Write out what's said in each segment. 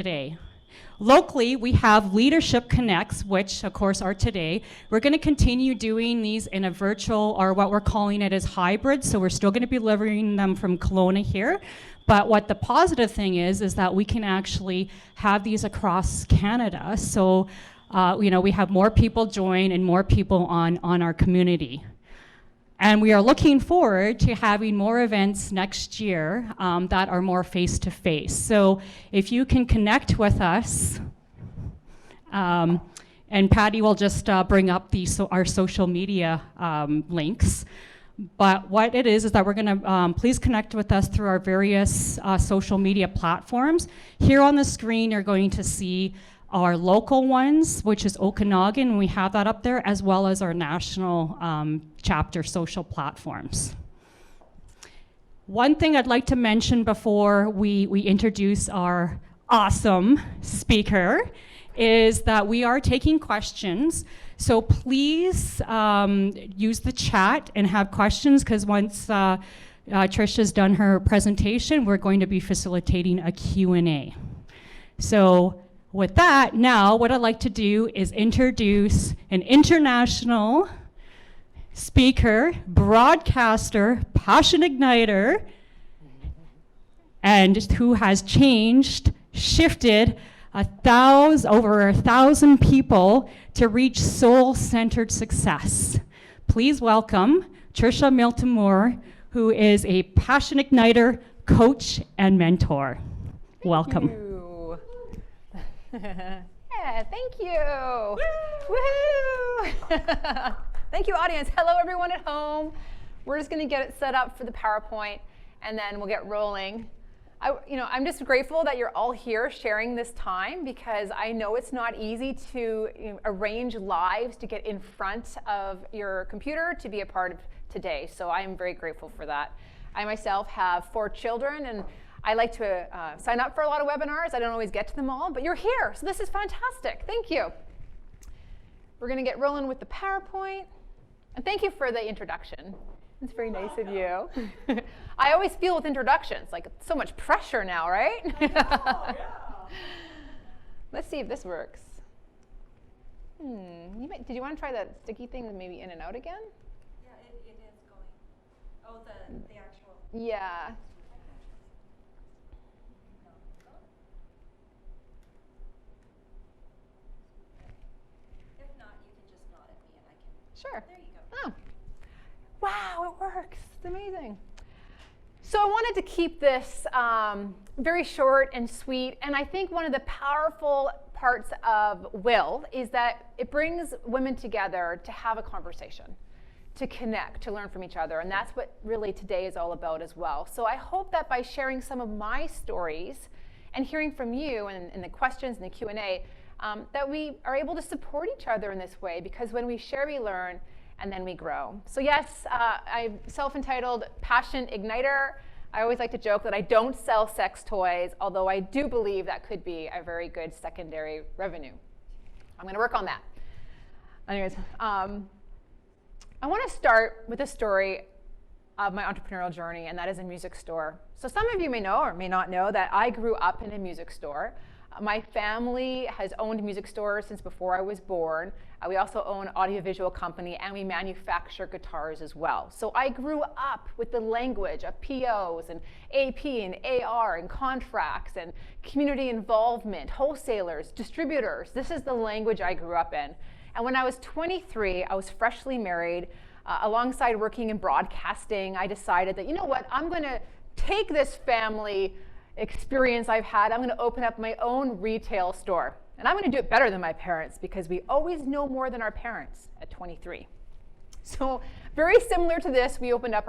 today. Locally, we have Leadership Connects, which of course are today. We're going to continue doing these in a virtual, or what we're calling it as hybrid, so we're still going to be delivering them from Kelowna here. But what the positive thing is that we can actually have these across Canada. So, we have more people join and more people on our community. And we are looking forward to having more events next year that are more face-to-face. So if you can connect with us, and Patty will just bring up our social media links. But what it is that we're gonna, please connect with us through our various social media platforms. Here on the screen, you're going to see our local ones, which is Okanagan, we have that up there, as well as our national chapter social platforms. One thing I'd like to mention before we introduce our awesome speaker is that we are taking questions. So please use the chat and have questions, because once Trisha's done her presentation, we're going to be facilitating a Q&A. So with that, now what I'd like to do is introduce an international speaker, broadcaster, passion igniter, and who has shifted over 1,000 people to reach soul-centered success. Please welcome Trisha Miltimore, who is a passion igniter, coach, and mentor. Welcome. Yeah, thank you. Woohoo! Thank you, audience. Hello, everyone at home. We're just going to get it set up for the PowerPoint, and then we'll get rolling. I'm just grateful that you're all here sharing this time, because I know it's not easy to arrange lives to get in front of your computer to be a part of today. So I am very grateful for that. I myself have 4 children, and I like to sign up for a lot of webinars. I don't always get to them all, but you're here, so this is fantastic. Thank you. We're going to get rolling with the PowerPoint. And thank you for the introduction. It's very nice of you. I always feel with introductions, like so much pressure now, right? I know, yeah. Let's see if this works. Did you want to try that sticky thing maybe in and out again? Yeah, it is going. Oh, the actual. Yeah. If not, you can just nod at me and I can. Sure. There you go. Oh. Wow, it works. It's amazing. So I wanted to keep this very short and sweet, and I think one of the powerful parts of Will is that it brings women together to have a conversation, to connect, to learn from each other, and that's what really today is all about as well. So I hope that by sharing some of my stories and hearing from you and the questions and the Q&A, that we are able to support each other in this way, because when we share, we learn, and then we grow. So yes, I'm self-entitled Passion Igniter. I always like to joke that I don't sell sex toys, although I do believe that could be a very good secondary revenue. I'm going to work on that. Anyways, I want to start with a story of my entrepreneurial journey, and that is a music store. So some of you may know or may not know that I grew up in a music store. My family has owned music stores since before I was born. We also own an audiovisual company, and we manufacture guitars as well. So I grew up with the language of POs and AP and AR and contracts and community involvement, wholesalers, distributors. This is the language I grew up in. And when I was 23, I was freshly married. Alongside working in broadcasting, I decided that, you know what, I'm going to take this family experience I've had, I'm going to open up my own retail store. And I'm going to do it better than my parents, because we always know more than our parents at 23. So very similar to this, I opened up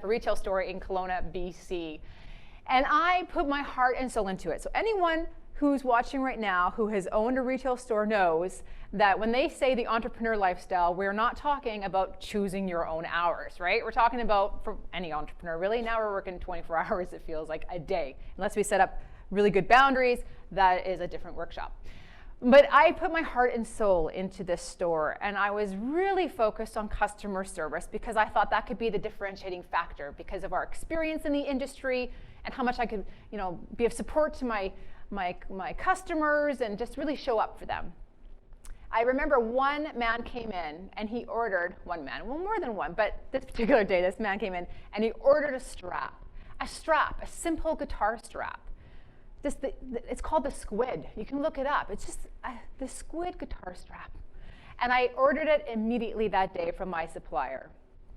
a retail store in Kelowna, BC. And I put my heart and soul into it. So anyone who's watching right now who has owned a retail store knows that when they say the entrepreneur lifestyle, we're not talking about choosing your own hours, right? We're talking about, for any entrepreneur really, now we're working 24 hours, it feels like, a day. Unless we set up really good boundaries, that is a different workshop. But I put my heart and soul into this store, and I was really focused on customer service because I thought that could be the differentiating factor because of our experience in the industry and how much I could, be of support to my my customers and just really show up for them. I remember one man came in and he ordered, one man, well more than one, but this particular day this man came in and he ordered a strap, a simple guitar strap. It's called the Squid. You can look it up. It's just the Squid guitar strap. And I ordered it immediately that day from my supplier.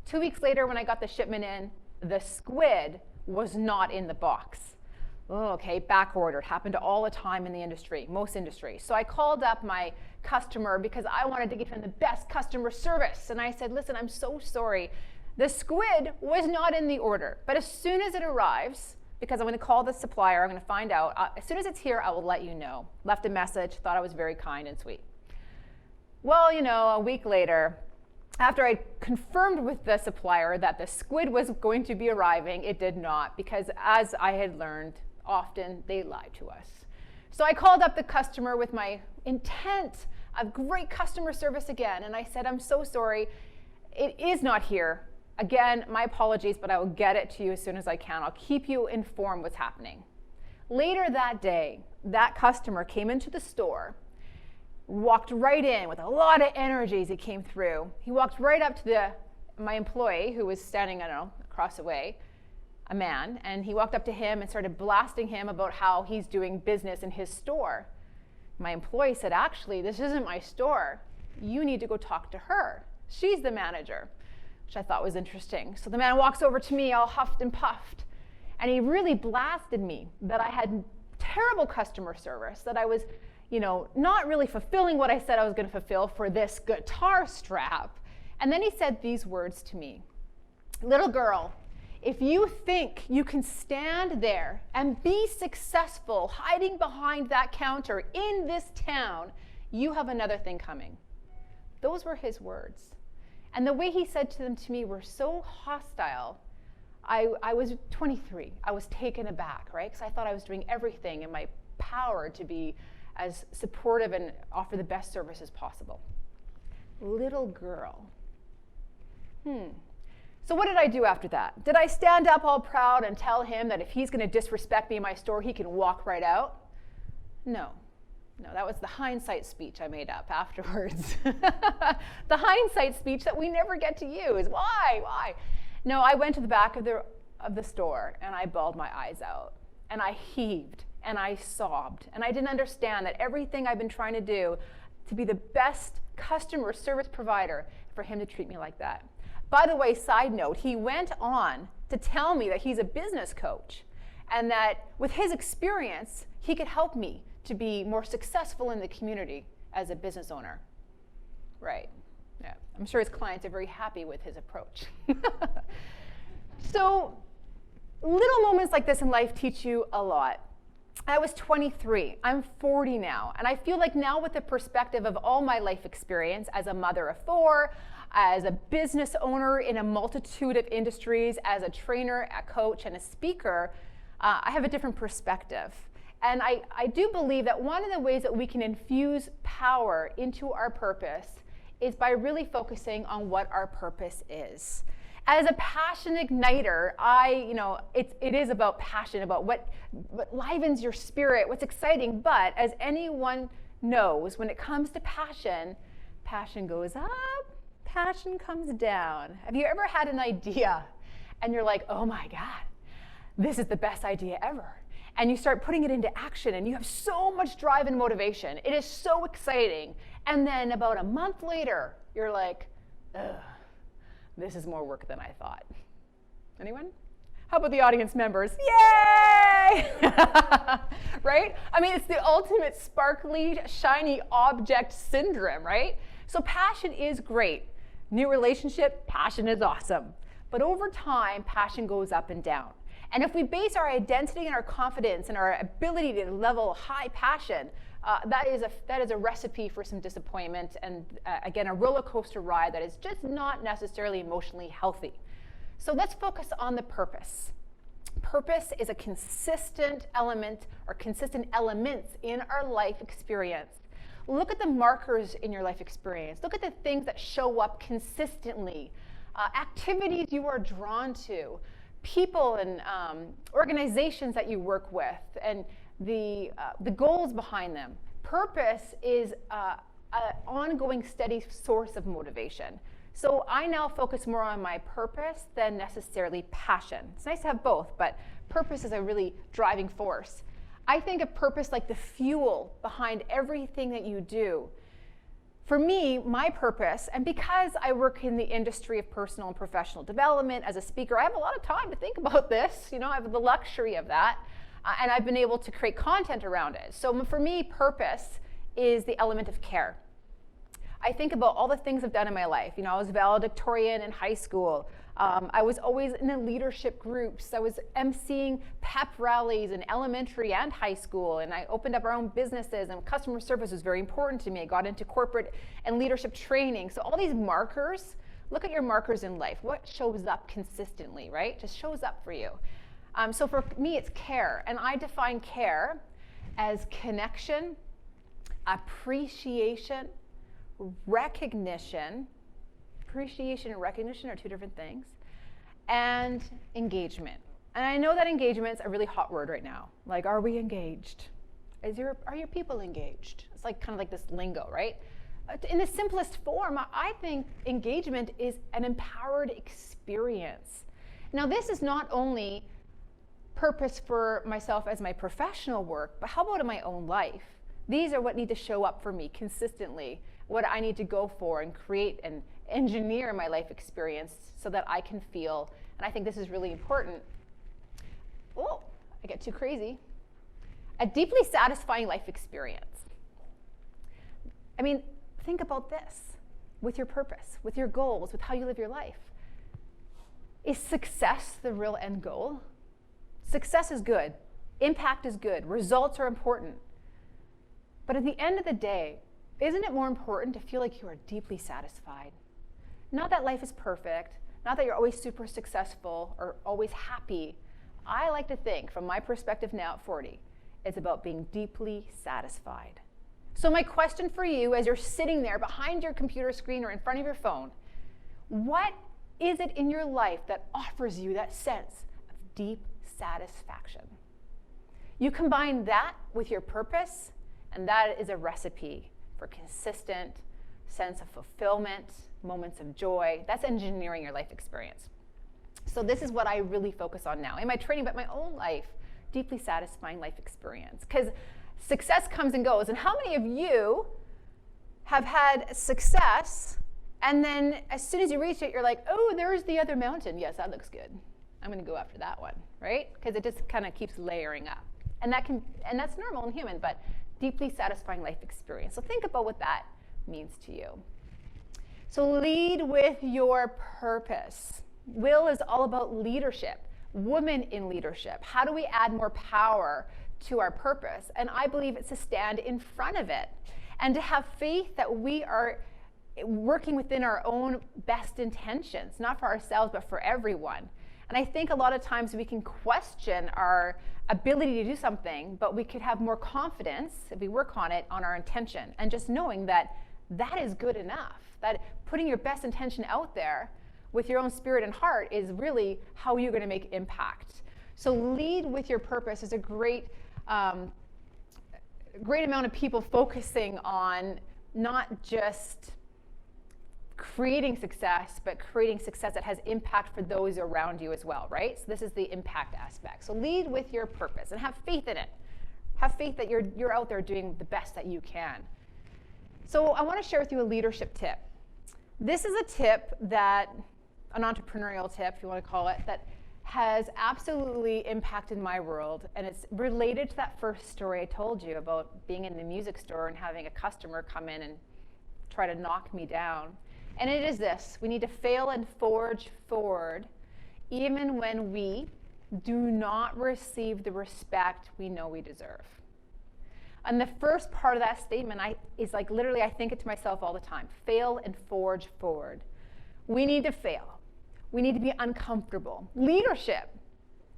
2 weeks later when I got the shipment in, the Squid was not in the box. Oh, okay, back ordered. Happened all the time in the industry, most industries. So I called up my customer because I wanted to give him the best customer service. And I said, listen, I'm so sorry. The Squid was not in the order. But as soon as it arrives, because I'm going to call the supplier, I'm going to find out. As soon as it's here, I will let you know. Left a message, thought I was very kind and sweet. Well, you know, a week later, after I confirmed with the supplier that the Squid was going to be arriving, it did not, because as I had learned, often they lie to us. So I called up the customer with my intent of great customer service again, and I said, I'm so sorry, it is not here. Again, my apologies, but I will get it to you as soon as I can. I'll keep you informed what's happening. Later that day, that customer came into the store, walked right in with a lot of energy as he came through. He walked right up to my employee who was standing, I don't know, across the way, a man, and he walked up to him and started blasting him about how he's doing business in his store. My employee said, actually, this isn't my store. You need to go talk to her. She's the manager, which I thought was interesting. So the man walks over to me all huffed and puffed, and he really blasted me that I had terrible customer service, that I was, you know, not really fulfilling what I said I was going to fulfill for this guitar strap. And then he said these words to me, little girl, if you think you can stand there and be successful hiding behind that counter in this town, you have another thing coming. Those were his words. And the way he said them to me were so hostile. I was 23. I was taken aback, right? Because I thought I was doing everything in my power to be as supportive and offer the best service as possible. Little girl. So what did I do after that? Did I stand up all proud and tell him that if he's going to disrespect me in my store, he can walk right out? No. No, that was the hindsight speech I made up afterwards. The hindsight speech that we never get to use. Why? No, I went to the back of the store and I bawled my eyes out. And I heaved and I sobbed. And I didn't understand that everything I've been trying to do to be the best customer service provider, for him to treat me like that. By the way, side note, he went on to tell me that he's a business coach and that with his experience, he could help me to be more successful in the community as a business owner. Right. Yeah. I'm sure his clients are very happy with his approach. So little moments like this in life teach you a lot. I was 23. I'm 40 now. And I feel like now with the perspective of all my life experience as a mother of 4, as a business owner in a multitude of industries, as a trainer, a coach, and a speaker, I have a different perspective. And I do believe that one of the ways that we can infuse power into our purpose is by really focusing on what our purpose is. As a passion igniter, it is about passion, about what livens your spirit, what's exciting. But as anyone knows, when it comes to passion, passion goes up, passion comes down. Have you ever had an idea and you're like, oh my God, this is the best idea ever? And you start putting it into action and you have so much drive and motivation. It is so exciting. And then about a month later, you're like, ugh, this is more work than I thought. Anyone? How about the audience members? Yay! Right? I mean, it's the ultimate sparkly, shiny object syndrome, right? So passion is great. New relationship, passion is awesome. But over time, passion goes up and down. And if we base our identity and our confidence and our ability to level high passion, that is a recipe for some disappointment and, again, a roller coaster ride that is just not necessarily emotionally healthy. So let's focus on the purpose. Purpose is a consistent element or consistent elements in our life experience. Look at the markers in your life experience. Look at the things that show up consistently, activities you are drawn to, people and organizations that you work with, and the goals behind them. Purpose is an ongoing, steady source of motivation. So I now focus more on my purpose than necessarily passion. It's nice to have both, but purpose is a really driving force. I think of purpose like the fuel behind everything that you do. For me, my purpose, and because I work in the industry of personal and professional development as a speaker, I have a lot of time to think about this. You know, I have the luxury of that, and I've been able to create content around it. So for me, purpose is the element of care. I think about all the things I've done in my life. You know, I was valedictorian in high school. I was always in the leadership groups. I was emceeing pep rallies in elementary and high school, and I opened up our own businesses, and customer service was very important to me. I got into corporate and leadership training. So all these markers, look at your markers in life. What shows up consistently, right? Just shows up for you. So for me, it's care, and I define care as connection, appreciation, recognition. Appreciation and recognition are two different things, and engagement. And I know that engagement's a really hot word right now. Like, are we engaged? Are your people engaged? It's like kind of like this lingo, right? In the simplest form, I think engagement is an empowered experience. Now, this is not only purpose for myself as my professional work, but how about in my own life? These are what need to show up for me consistently, what I need to go for and create and engineer my life experience so that I can feel, and I think this is really important. Oh, I get too crazy. A deeply satisfying life experience. I mean, think about this with your purpose, with your goals, with how you live your life. Is success the real end goal? Success is good. Impact is good. Results are important. But at the end of the day, isn't it more important to feel like you are deeply satisfied? Not that life is perfect, not that you're always super successful or always happy. I like to think, from my perspective now at 40, it's about being deeply satisfied. So my question for you, as you're sitting there behind your computer screen or in front of your phone, what is it in your life that offers you that sense of deep satisfaction? You combine that with your purpose, and that is a recipe for consistent sense of fulfillment, moments of joy. That's engineering your life experience. So this is what I really focus on now in my training, but my own life, deeply satisfying life experience. Because success comes and goes. And how many of you have had success, and then as soon as you reach it, you're like, oh, there's the other mountain. Yes, that looks good. I'm going to go after that one, right? Because it just kind of keeps layering up. And that's normal and human, but deeply satisfying life experience. So think about what that means to you. So lead with your purpose. Will is all about leadership, women in leadership. How do we add more power to our purpose? And I believe it's to stand in front of it and to have faith that we are working within our own best intentions, not for ourselves, but for everyone. And I think a lot of times we can question our ability to do something, but we could have more confidence if we work on it, on our intention, and just knowing that that is good enough, that putting your best intention out there with your own spirit and heart is really how you're going to make impact. So lead with your purpose is a great amount of people focusing on not just creating success, but creating success that has impact for those around you as well, right? So this is the impact aspect. So lead with your purpose and have faith in it. Have faith that you're out there doing the best that you can. So I want to share with you a leadership tip. This is a tip that, an entrepreneurial tip, if you want to call it, that has absolutely impacted my world. And it's related to that first story I told you about being in the music store and having a customer come in and try to knock me down. And it is this: we need to fail and forge forward even when we do not receive the respect we know we deserve. And the first part of that statement is like literally, I think it to myself all the time. Fail and forge forward. We need to fail. We need to be uncomfortable. Leadership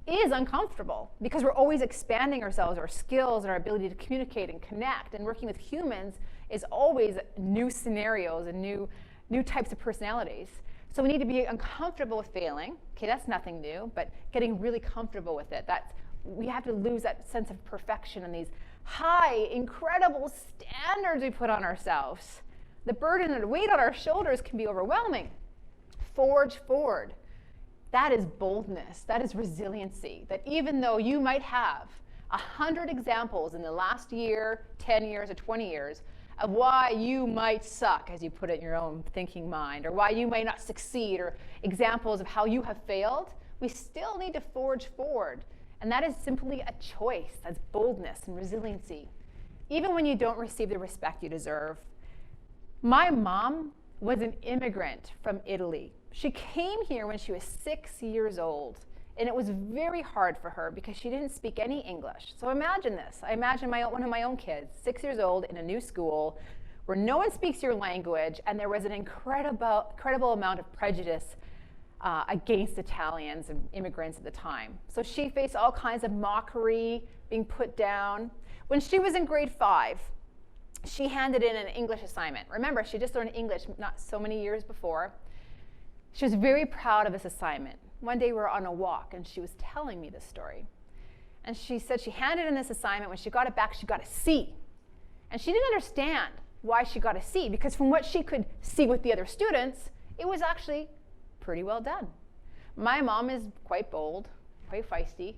is uncomfortable because we're always expanding ourselves, our skills, and our ability to communicate and connect. And working with humans is always new scenarios and new types of personalities. So we need to be uncomfortable with failing. Okay, that's nothing new, but getting really comfortable with it. That's we have to lose that sense of perfection and these high, incredible standards we put on ourselves. The burden and weight on our shoulders can be overwhelming. Forge forward. That is boldness. That is resiliency. That even though you might have 100 examples in the last year, 10 years, or 20 years of why you might suck, as you put it in your own thinking mind, or why you may not succeed, or examples of how you have failed, we still need to forge forward. And that is simply a choice. That's boldness and resiliency. Even when you don't receive the respect you deserve. My mom was an immigrant from Italy. She came here when she was 6 years old, and it was very hard for her because she didn't speak any English. So imagine this. I imagine one of my own kids, 6 years old, in a new school where no one speaks your language, and there was an incredible amount of prejudice against Italians and immigrants at the time. So she faced all kinds of mockery, being put down. When she was in grade 5, she handed in an English assignment. Remember, she just learned English not so many years before. She was very proud of this assignment. One day we were on a walk, and she was telling me this story. And she said she handed in this assignment. When she got it back, she got a C. And she didn't understand why she got a C, because from what she could see with the other students, it was actually pretty well done. My mom is quite bold, quite feisty.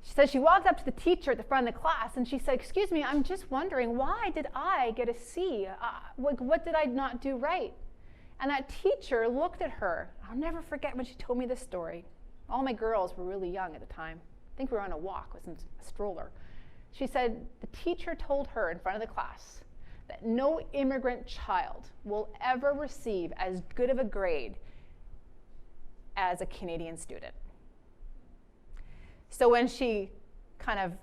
She said she walked up to the teacher at the front of the class, and she said, "Excuse me, I'm just wondering, why did I get a C? What did I not do right?" And that teacher looked at her. I'll never forget when she told me this story. All my girls were really young at the time. I think we were on a walk with a stroller. She said the teacher told her in front of the class that no immigrant child will ever receive as good of a grade as a Canadian student. So when she kind of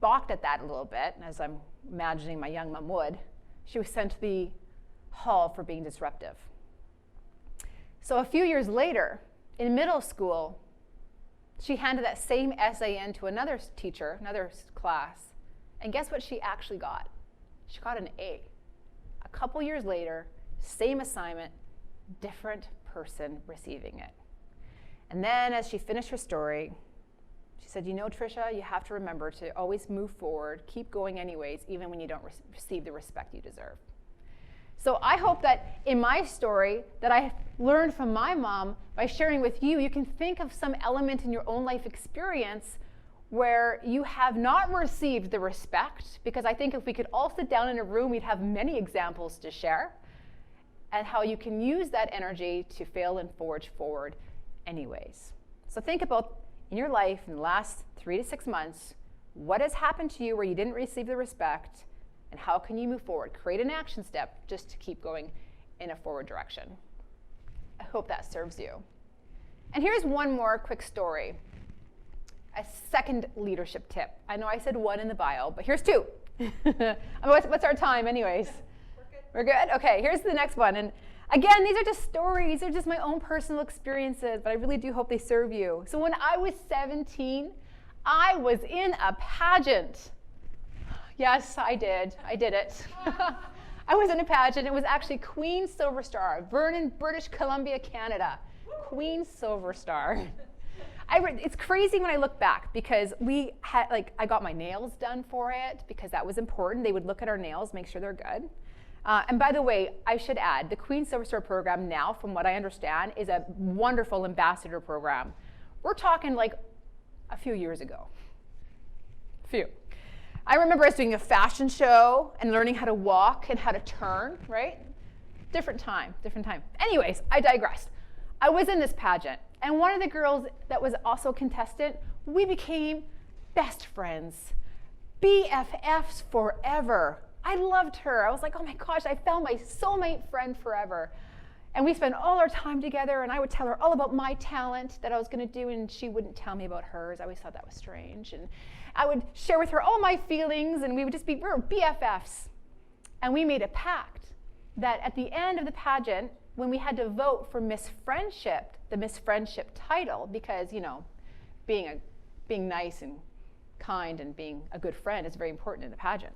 balked at that a little bit, as I'm imagining my young mom would, she was sent to the hall for being disruptive. So a few years later, in middle school, she handed that same essay in to another teacher, another class, and guess what she actually got? She got an A. A couple years later, same assignment, different person receiving it. And then as she finished her story, she said, "You know, Trisha, you have to remember to always move forward, keep going anyways, even when you don't receive the respect you deserve." So I hope that in my story that I learned from my mom, by sharing with you, you can think of some element in your own life experience where you have not received the respect, because I think if we could all sit down in a room, we'd have many examples to share, and how you can use that energy to fail and forge forward anyways. So think about in your life in the last 3 to 6 months, what has happened to you where you didn't receive the respect, and how can you move forward? Create an action step just to keep going in a forward direction. I hope that serves you. And here's one more quick story. A second leadership tip. I know I said one in the bio, but here's two. What's our time anyways? We're good? Okay, here's the next one. And again, these are just stories. They're just my own personal experiences, but I really do hope they serve you. So when I was 17, I was in a pageant. Yes, I did. I did it. I was in a pageant. It was actually Queen Silver Star, Vernon, British Columbia, Canada. Queen Silver Star. It's crazy when I look back, because we had, I got my nails done for it because that was important. They would look at our nails, make sure they're good. And by the way, I should add, the Queen Silver Star program now, from what I understand, is a wonderful ambassador program. We're talking like a few years ago. I remember us doing a fashion show and learning how to walk and how to turn, right? Different time. Anyways, I digressed. I was in this pageant, and one of the girls that was also a contestant, we became best friends, BFFs forever. I loved her. I was like, oh my gosh, I found my soulmate friend forever. And we spent all our time together, and I would tell her all about my talent that I was going to do, and she wouldn't tell me about hers. I always thought that was strange. And I would share with her all my feelings, and we were BFFs. And we made a pact that at the end of the pageant, when we had to vote for Miss Friendship, the Miss Friendship title, because, you know, being nice and kind and being a good friend is very important in the pageant.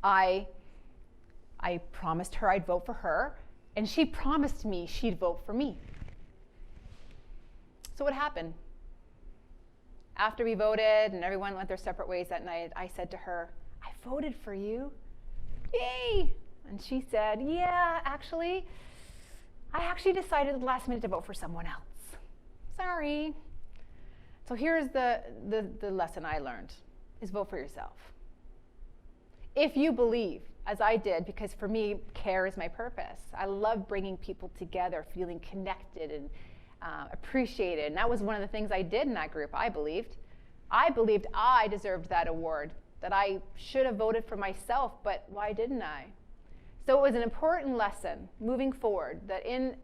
I promised her I'd vote for her, and she promised me she'd vote for me. So what happened? After we voted and everyone went their separate ways that night, I said to her, I voted for you. Yay! And she said, yeah, actually, I actually decided at the last minute to vote for someone else. Sorry. So here's the lesson I learned, is vote for yourself. If you believe, as I did, because for me, care is my purpose. I love bringing people together, feeling connected and appreciated. And that was one of the things I did in that group. I believed I deserved that award, that I should have voted for myself, but why didn't I? So it was an important lesson moving forward, that in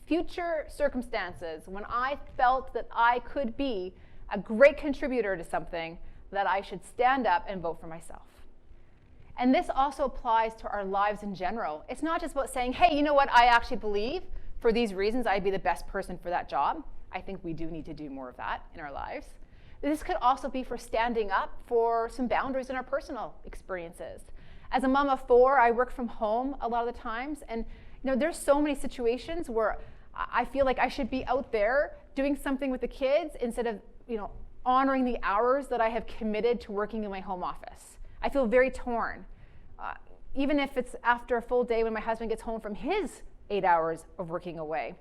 future circumstances, when I felt that I could be a great contributor to something, that I should stand up and vote for myself. And this also applies to our lives in general. It's not just about saying, hey, you know what, I actually believe for these reasons I'd be the best person for that job. I think we do need to do more of that in our lives. This could also be for standing up for some boundaries in our personal experiences. As a mom of 4, I work from home a lot of the times, and there's so many situations where I feel like I should be out there doing something with the kids instead of honoring the hours that I have committed to working in my home office. I feel very torn, even if it's after a full day when my husband gets home from his 8 hours of working away.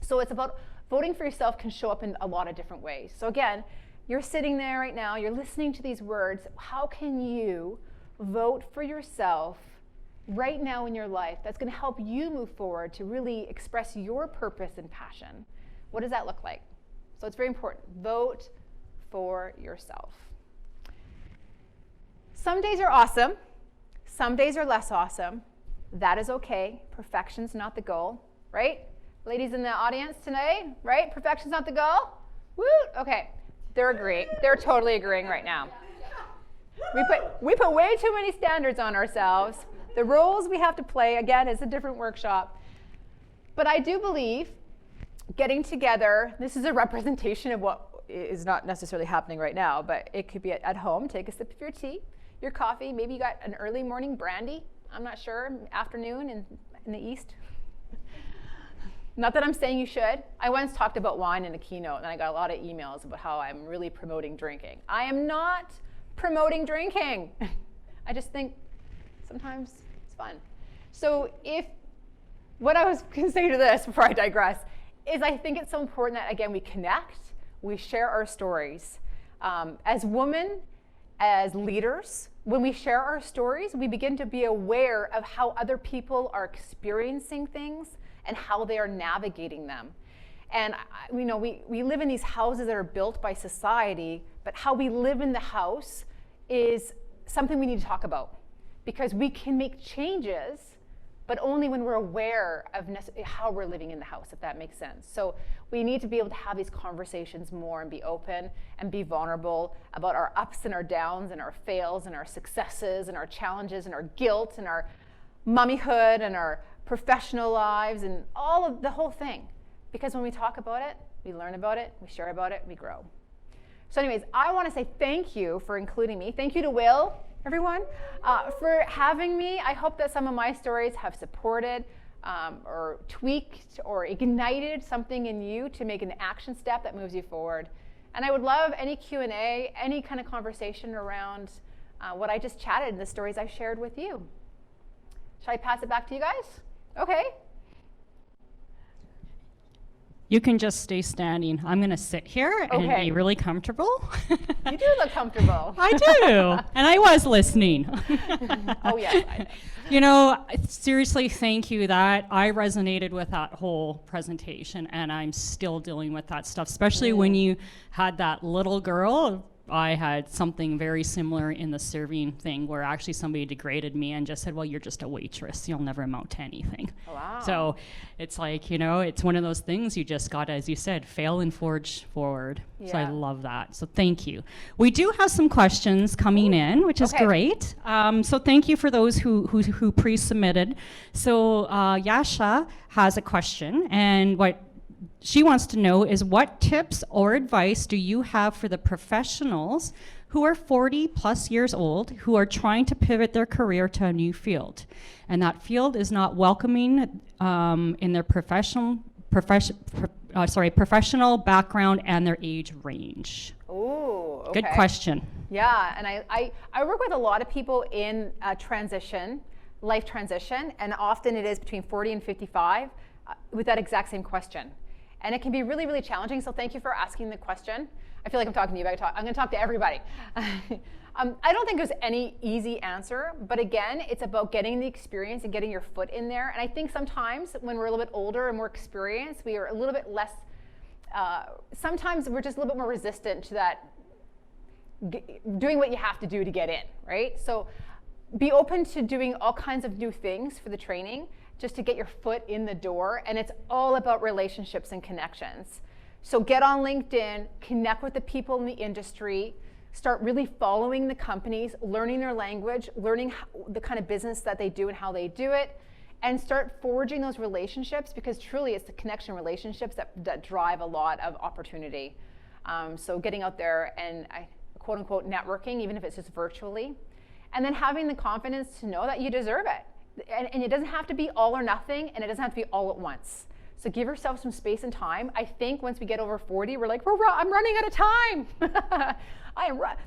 So it's about voting for yourself can show up in a lot of different ways. So again, you're sitting there right now, you're listening to these words. How can you vote for yourself right now in your life that's going to help you move forward to really express your purpose and passion? What does that look like? So it's very important. Vote for yourself. Some days are awesome. Some days are less awesome. That is okay. Perfection's not the goal, right? Ladies in the audience tonight, right? Perfection's not the goal? Woo! Okay. They're agreeing. They're totally agreeing right now. We put way too many standards on ourselves. The roles we have to play, again, is a different workshop. But I do believe getting together, this is a representation of what is not necessarily happening right now, but it could be at home. Take a sip of your tea, your coffee. Maybe you got an early morning brandy. I'm not sure. Afternoon in the East. Not that I'm saying you should. I once talked about wine in a keynote, and I got a lot of emails about how I'm really promoting drinking. I am not promoting drinking. I just think sometimes it's fun. So what I was going to say to this before I digress is I think it's so important that, again, we connect, we share our stories. As women, as leaders, when we share our stories, we begin to be aware of how other people are experiencing things and how they are navigating them. And we live in these houses that are built by society, but how we live in the house is something we need to talk about, because we can make changes, but only when we're aware of how we're living in the house, if that makes sense. So we need to be able to have these conversations more and be open and be vulnerable about our ups and our downs and our fails and our successes and our challenges and our guilt and our mummyhood and our professional lives and all of the whole thing. Because when we talk about it, we learn about it, we share about it, we grow. So anyways, I want to say thank you for including me. Thank you to Will, everyone, for having me. I hope that some of my stories have supported or tweaked or ignited something in you to make an action step that moves you forward. And I would love any Q&A, any kind of conversation around what I just chatted and the stories I've shared with you. Should I pass it back to you guys? Okay. You can just stay standing. I'm going to sit here and be really comfortable. You do look comfortable. I do. And I was listening. Oh, yes. I know. Seriously, thank you. That I resonated with that whole presentation, and I'm still dealing with that stuff, especially when you had that little girl. I had something very similar in the serving thing where actually somebody degraded me and just said, well, you're just a waitress. You'll never amount to anything. Wow. So it's like, it's one of those things you just got to, as you said, fail and forge forward. Yeah. So I love that. So thank you. We do have some questions coming in, which is great. So thank you for those who pre-submitted. So Yasha has a question, and what she wants to know is, what tips or advice do you have for the professionals who are 40 plus years old who are trying to pivot their career to a new field, and that field is not welcoming in their professional background and their age range? Oh, okay. Good question. Yeah, and I work with a lot of people in transition, life transition, and often it is between 40 and 55 with that exact same question. And it can be really, really challenging, so thank you for asking the question. I feel like I'm talking to you, but I'm going to talk to everybody. I don't think there's any easy answer, but again, it's about getting the experience and getting your foot in there. And I think sometimes when we're a little bit older and more experienced, we are a little bit less, sometimes we're just a little bit more resistant to that, doing what you have to do to get in, right? So be open to doing all kinds of new things for the training, just to get your foot in the door. And it's all about relationships and connections. So get on LinkedIn, connect with the people in the industry, start really following the companies, learning their language, learning the kind of business that they do and how they do it, and start forging those relationships, because truly it's the connection relationships that drive a lot of opportunity. So getting out there and quote unquote networking, even if it's just virtually, and then having the confidence to know that you deserve it. And it doesn't have to be all or nothing, and it doesn't have to be all at once. So give yourself some space and time. I think once we get over 40, we're like, I'm running out of time.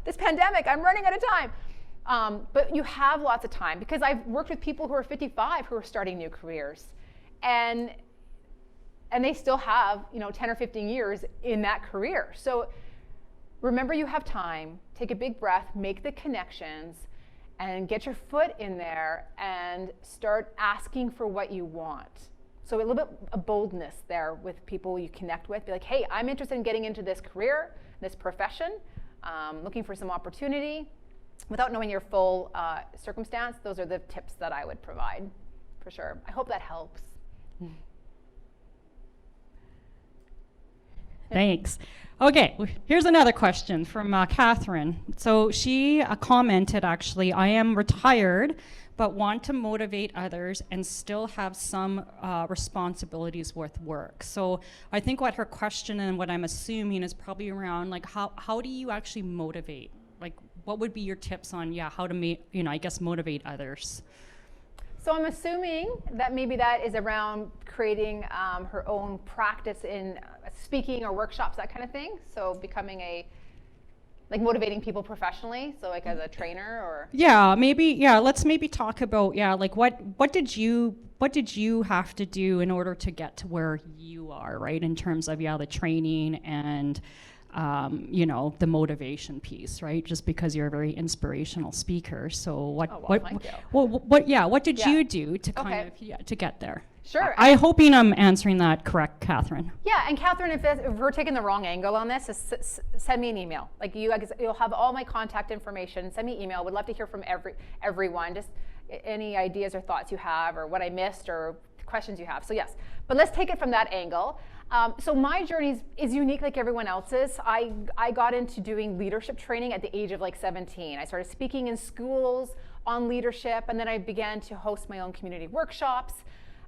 This pandemic, I'm running out of time. But you have lots of time, because I've worked with people who are 55 who are starting new careers. And they still have 10 or 15 years in that career. So remember, you have time. Take a big breath, make the connections, and get your foot in there and start asking for what you want. So a little bit of boldness there with people you connect with. Be like, hey, I'm interested in getting into this career, this profession, looking for some opportunity. Without knowing your full circumstance, those are the tips that I would provide, for sure. I hope that helps. Thanks. Okay, here's another question from Catherine. So she commented, actually, I am retired, but want to motivate others and still have some responsibilities with work. So I think what her question and what I'm assuming is probably around, like, how do you actually motivate? Like, what would be your tips on, how to motivate others? So I'm assuming that maybe that is around creating her own practice in speaking or workshops, that kind of thing. So becoming motivating people professionally. So like as a trainer or. Let's maybe talk about, what did you have to do in order to get to where you are, right? In terms of, the training and, the motivation piece, right? Just because you're a very inspirational speaker. So what did you do to kind of to get there? Sure. I'm hoping I'm answering that correct, Catherine. Yeah, and Catherine, if we're taking the wrong angle on this, send me an email. Like you'll have all my contact information. Send me an email. Would love to hear from everyone. Just any ideas or thoughts you have, or what I missed, or questions you have. So yes, but let's take it from that angle. So my journey is unique like everyone else's. I got into doing leadership training at the age of 17. I started speaking in schools on leadership, and then I began to host my own community workshops.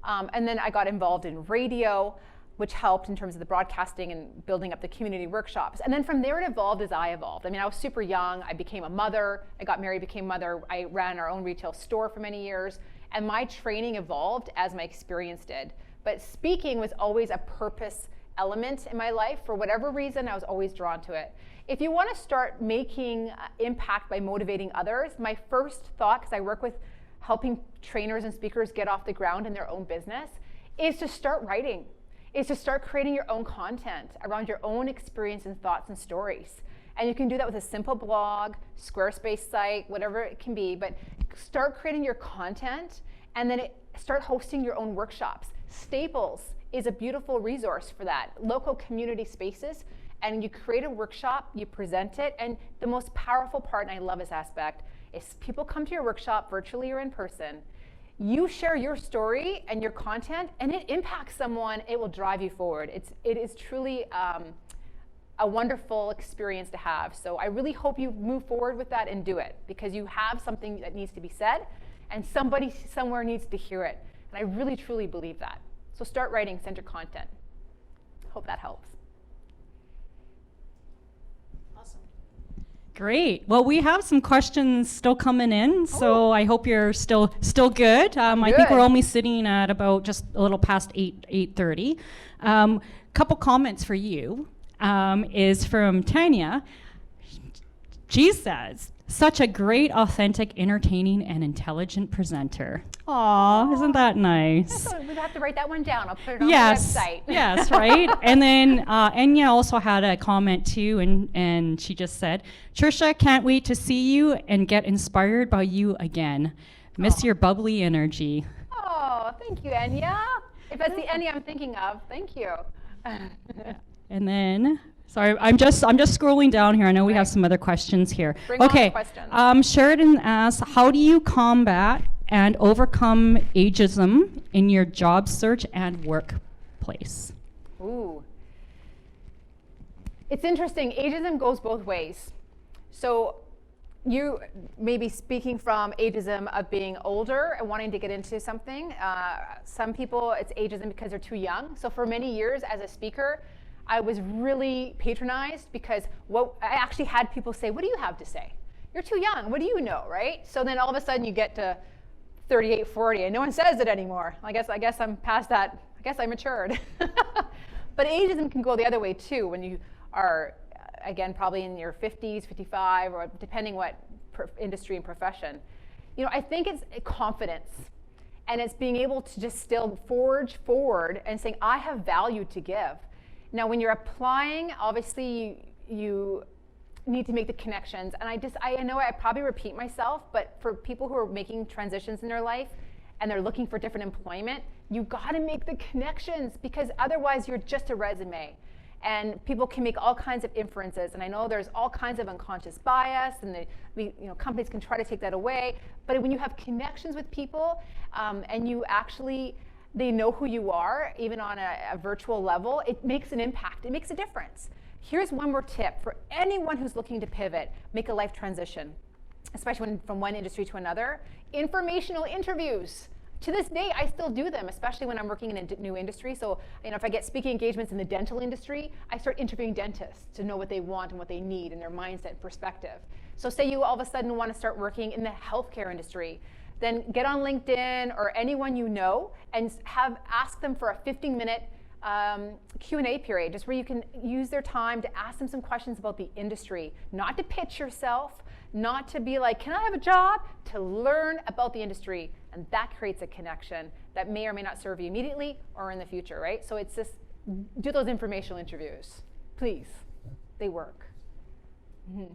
And then I got involved in radio, which helped in terms of the broadcasting and building up the community workshops. And then from there it evolved as I evolved. I mean, I was super young. I became a mother. I got married, became a mother. I ran our own retail store for many years. And my training evolved as my experience did. But speaking was always a purpose element in my life. For whatever reason, I was always drawn to it. If you want to start making impact by motivating others, my first thought, because I work with helping trainers and speakers get off the ground in their own business, is to start writing, is to start creating your own content around your own experience and thoughts and stories. And you can do that with a simple blog, Squarespace site, whatever it can be, but start creating your content and then start hosting your own workshops. Staples is a beautiful resource for that. Local community spaces, and you create a workshop, you present it, and the most powerful part, and I love this aspect, is people come to your workshop virtually or in person. You share your story and your content, and it impacts someone. It will drive you forward. It is truly a wonderful experience to have. So I really hope you move forward with that and do it, because you have something that needs to be said, and somebody somewhere needs to hear it. And I really, truly believe that. So start writing, send your content. Hope that helps. Awesome. Great. Well, we have some questions still coming in, so I hope you're still good. I think we're only sitting at about just a little past 8:30. Couple comments for you is from Tanya. She says, such a great, authentic, entertaining, and intelligent presenter. Aw, isn't that nice? So we have to write that one down. I'll put it on Yes, the website. yes, right? And then Enya also had a comment too, and she just said, Trisha, can't wait to see you and get inspired by you again. Miss your bubbly energy. Oh, thank you, Enya. If that's the Enya I'm thinking of, thank you. And then, sorry, I'm just scrolling down here. I know we have some other questions here. Bring on the Okay, questions. Sheridan asks, how do you combat and overcome ageism in your job search and workplace? Ooh. It's interesting. Ageism goes both ways. So you may be speaking from ageism of being older and wanting to get into something. Some people, it's ageism because they're too young. So for many years as a speaker, I was really patronized because I actually had people say, what do you have to say? You're too young. What do you know, right? So then all of a sudden you get to 38, 40, and no one says it anymore. I guess I'm past that. I guess I matured. But ageism can go the other way too when you are, again, probably in your 50s, 55, or depending what industry and profession. You know, I think it's confidence. And it's being able to just still forge forward and saying, I have value to give. Now, when you're applying, obviously you need to make the connections. And I know I probably repeat myself, but for people who are making transitions in their life and they're looking for different employment, you gotta make the connections, because otherwise you're just a resume. And people can make all kinds of inferences. And I know there's all kinds of unconscious bias, and companies can try to take that away. But when you have connections with people, and you actually, they know who you are, even on a virtual level, it makes an impact. It makes a difference. Here's one more tip for anyone who's looking to pivot, make a life transition, especially from one industry to another. Informational interviews. To this day, I still do them, especially when I'm working in a new industry. So, if I get speaking engagements in the dental industry, I start interviewing dentists to know what they want and what they need and their mindset and perspective. So say you all of a sudden want to start working in the healthcare industry, then get on LinkedIn or anyone you know and ask them for a 15-minute Q&A period, just where you can use their time to ask them some questions about the industry, not to pitch yourself, not to be like, can I have a job? To learn about the industry. And that creates a connection that may or may not serve you immediately or in the future, right? So it's just, do those informational interviews, please. They work. Mm-hmm.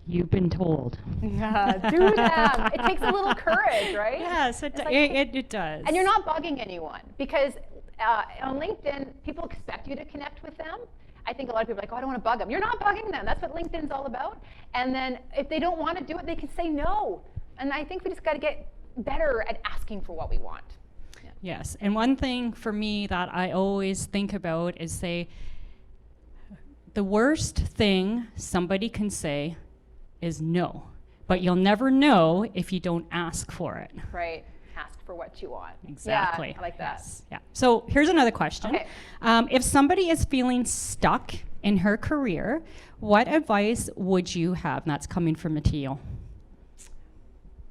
You've been told. Do them. It takes a little courage, right? Yes, it does. And you're not bugging anyone, because on LinkedIn, people expect you to connect with them. I think a lot of people are like, oh, I don't want to bug them. You're not bugging them. That's what LinkedIn's all about. And then if they don't want to do it, they can say no. And I think we just got to get better at asking for what we want. Yeah. Yes, and one thing for me that I always think about is say, the worst thing somebody can say is no, but you'll never know if you don't ask for it. Right. Ask for what you want. Exactly. Yeah, I like that. Yes. Yeah. So here's another question. Okay. If somebody is feeling stuck in her career, what advice would you have? And that's coming from Mateo.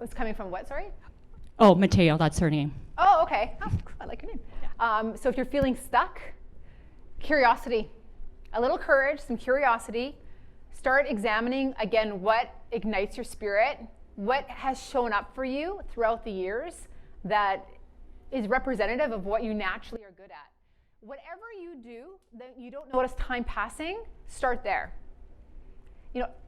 It's coming from what, sorry? Oh, Mateo, that's her name. Oh, okay. Oh, I like your name. Yeah. So if you're feeling stuck, curiosity. A little courage, some curiosity. Start examining, again, what ignites your spirit, what has shown up for you throughout the years that is representative of what you naturally are good at. Whatever you do that you don't notice time passing, start there.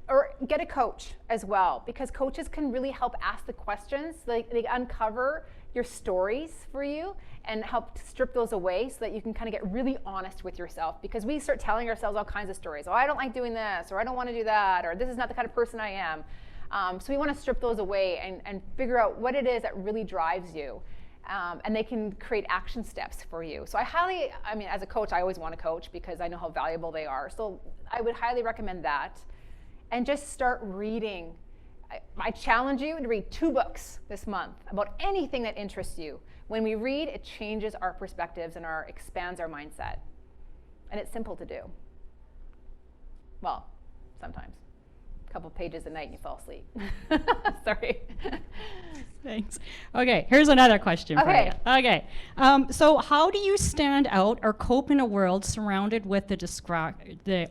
Or get a coach as well, because coaches can really help ask the questions. They uncover your stories for you and help strip those away so that you can kind of get really honest with yourself, because we start telling ourselves all kinds of stories. Oh, I don't like doing this, or I don't want to do that, or this is not the kind of person I am. So we want to strip those away and figure out what it is that really drives you. And they can create action steps for you. So as a coach, I always want to coach because I know how valuable they are. So I would highly recommend that. And just start reading. I challenge you to read 2 books this month about anything that interests you. When we read, it changes our perspectives and expands our mindset. And it's simple to do. Well, sometimes. couple pages a night and you fall asleep. Sorry. Thanks. Okay, here's another question for Okay. you. Okay, so how do you stand out or cope in a world surrounded with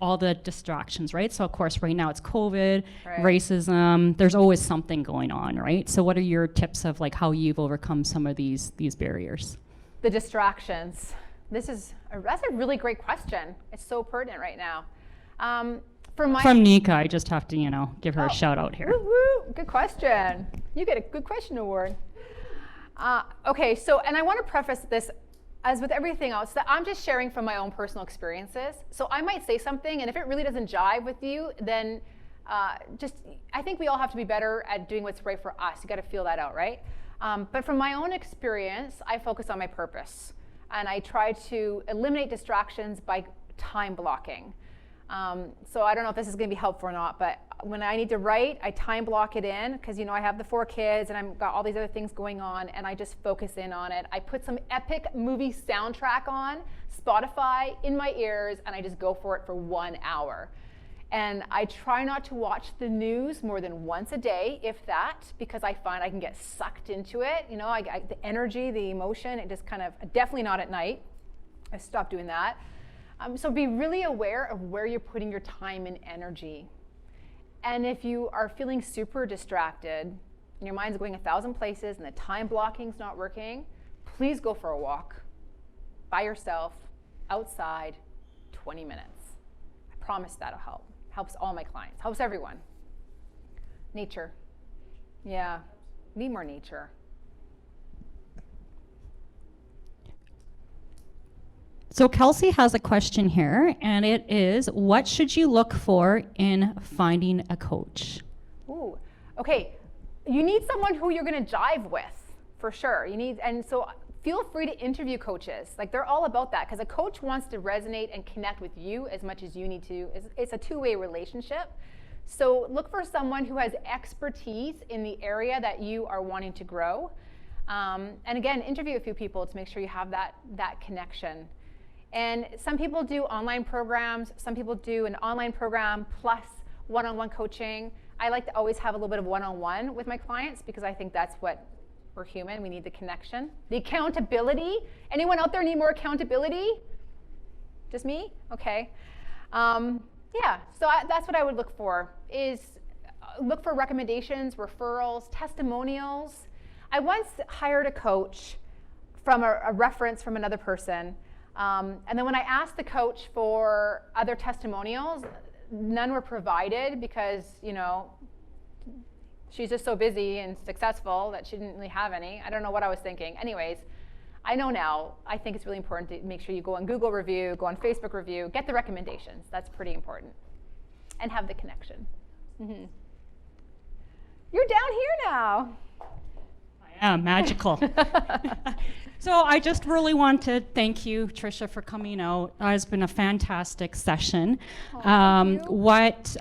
all the distractions, right? So of course, right now it's COVID, Right. racism. There's always something going on, right? So what are your tips of like how you've overcome some of these barriers? The distractions. That's a really great question. It's so pertinent right now. From Nika, I just have to, give her a shout out here. Woo woo, good question. You get a good question award. Okay, so, and I want to preface this, as with everything else, that I'm just sharing from my own personal experiences. So I might say something, and if it really doesn't jive with you, then I think we all have to be better at doing what's right for us. You got to feel that out, right? But from my own experience, I focus on my purpose. And I try to eliminate distractions by time blocking. So I don't know if this is going to be helpful or not, but when I need to write, I time block it in because I have the 4 kids and I've got all these other things going on, and I just focus in on it. I put some epic movie soundtrack on Spotify in my ears, and I just go for it for 1 hour. And I try not to watch the news more than once a day, if that, because I find I can get sucked into it. The energy, the emotion, it just kind of, definitely not at night. I stopped doing that. So be really aware of where you're putting your time and energy. And if you are feeling super distracted, and your mind's going 1,000 places and the time blocking's not working, please go for a walk by yourself, outside, 20 minutes. I promise that'll help. Helps all my clients, helps everyone. Nature. Yeah, need more nature. So Kelsey has a question here, and it is, what should you look for in finding a coach? Ooh, okay. You need someone who you're going to jive with, for sure. And so feel free to interview coaches. Like, they're all about that, because a coach wants to resonate and connect with you as much as you need to. It's a two-way relationship. So look for someone who has expertise in the area that you are wanting to grow. And again, interview a few people to make sure you have that connection. And some people do online programs. Some people do an online program plus one-on-one coaching. I like to always have a little bit of one-on-one with my clients because I think that's what we're human. We need the connection. The accountability. Anyone out there need more accountability? Just me? Okay. Yeah, so that's what I would look for, is look for recommendations, referrals, testimonials. I once hired a coach from a reference from another person. And then when I asked the coach for other testimonials, none were provided because, she's just so busy and successful that she didn't really have any. I don't know what I was thinking. Anyways, I know now. I think it's really important to make sure you go on Google review, go on Facebook review, get the recommendations. That's pretty important. And have the connection. Mm-hmm. You're down here now. I am magical. So I just really want to thank you, Trisha, for coming out. It's been a fantastic session. Thank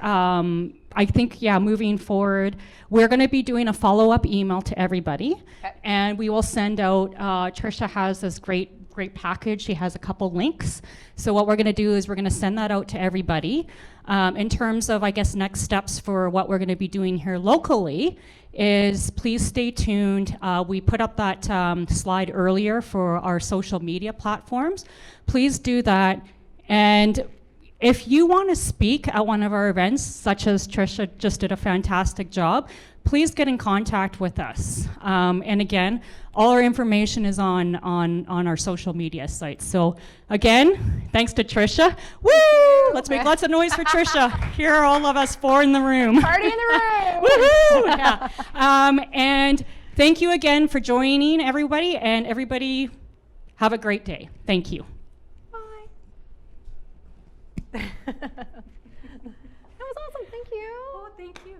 you. I think, moving forward, we're going to be doing a follow-up email to everybody. Okay. And we will send out, Trisha has this great package. She has a couple links. So what we're going to do is we're going to send that out to everybody. In terms of, I guess, next steps for what we're going to be doing here locally is please stay tuned. We put up that slide earlier for our social media platforms. Please do that. And if you want to speak at one of our events, such as Trisha just did a fantastic job, please get in contact with us. And again, all our information is on our social media sites. So again, thanks to Trisha. Woo! Let's make lots of noise for Trisha. Here are all of us 4 in the room. Party in the room. Woohoo! Yeah. And thank you again for joining, everybody. And everybody, have a great day. Thank you. That was awesome. Thank you. Oh, thank you.